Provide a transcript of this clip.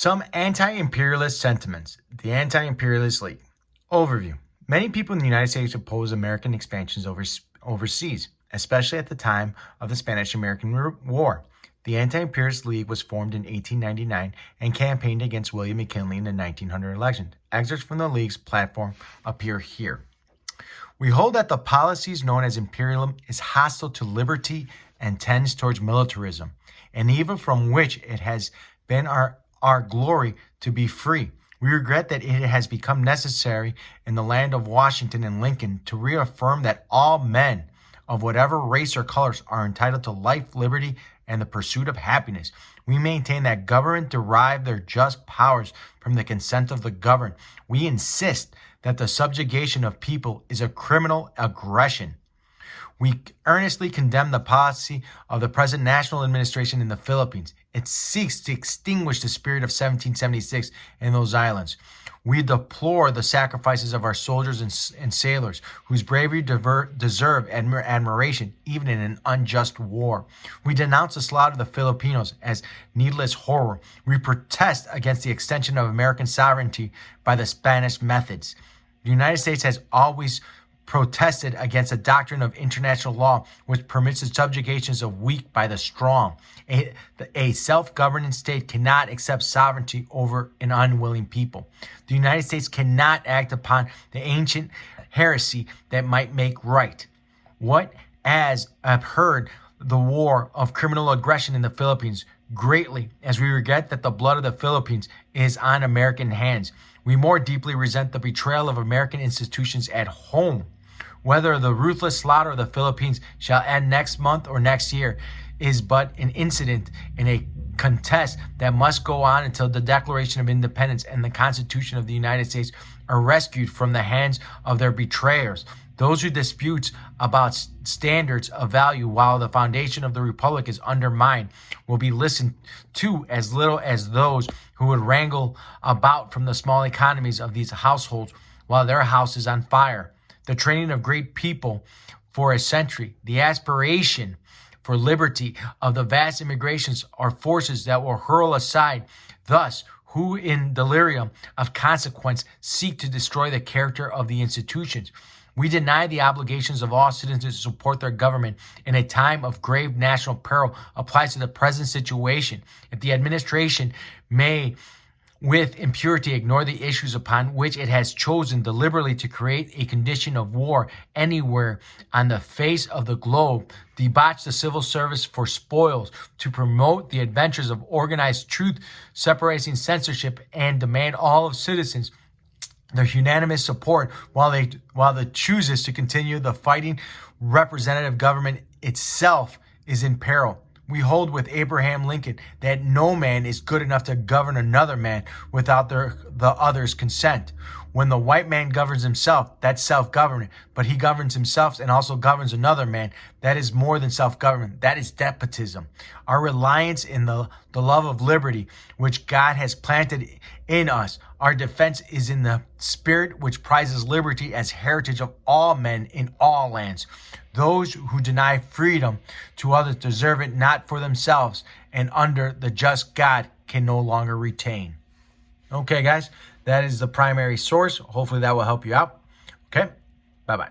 Some anti-imperialist sentiments. The Anti-Imperialist League. Overview. Many people in the United States oppose American expansions overseas, especially at the time of the Spanish-American War. The Anti-Imperialist League was formed in 1899 and campaigned against William McKinley in the 1900 election. Excerpts from the League's platform appear here. We hold that the policies known as imperialism is hostile to liberty and tends towards militarism, and even from which it has been our glory to be free. We regret that it has become necessary in the land of Washington and Lincoln to reaffirm that all men of whatever race or colors are entitled to life, liberty, and the pursuit of happiness. We maintain that government derive their just powers from the consent of the governed. We insist that the subjugation of people is a criminal aggression. We earnestly condemn the policy of the present national administration in the Philippines. It seeks to extinguish the spirit of 1776 in those islands. We deplore the sacrifices of our soldiers and sailors, whose bravery deserve admiration, even in an unjust war. We denounce the slaughter of the Filipinos as needless horror. We protest against the extension of American sovereignty by the Spanish methods. The United States has always protested against the doctrine of international law, which permits the subjugations of weak by the strong. A self-governing state cannot accept sovereignty over an unwilling people. The United States cannot act upon the ancient heresy that might make right. What, as I've heard, the war of criminal aggression in the Philippines greatly, as we regret that the blood of the Philippines is on American hands. We more deeply resent the betrayal of American institutions at home. Whether the ruthless slaughter of the Philippines shall end next month or next year is but an incident in a contest that must go on until the Declaration of Independence and the Constitution of the United States are rescued from the hands of their betrayers. Those who dispute about standards of value while the foundation of the Republic is undermined will be listened to as little as those who would wrangle about from the small economies of these households while their house is on fire. The training of great people for a century, the aspiration for liberty of the vast immigrations are forces that will hurl aside. Thus, who in delirium of consequence seek to destroy the character of the institutions. We deny the obligations of all citizens to support their government in a time of grave national peril applies to the present situation. If the administration may with impurity ignore the issues upon which it has chosen deliberately to create a condition of war anywhere on the face of the globe, debauch the civil service for spoils, to promote the adventures of organized truth, separating censorship, and demand all of citizens their unanimous support while they chooses to continue the fighting, representative government itself is in peril. We hold with Abraham Lincoln that no man is good enough to govern another man without the other's consent. When the white man governs himself, that's self-government, but he governs himself and also governs another man. That is more than self-government. That is despotism. Our reliance in the love of liberty, which God has planted in us. Our defense is in the spirit which prizes liberty as heritage of all men in all lands. Those who deny freedom to others deserve it not for themselves, and under the just God can no longer retain. Okay, guys, that is the primary source. Hopefully that will help you out. Okay, bye-bye.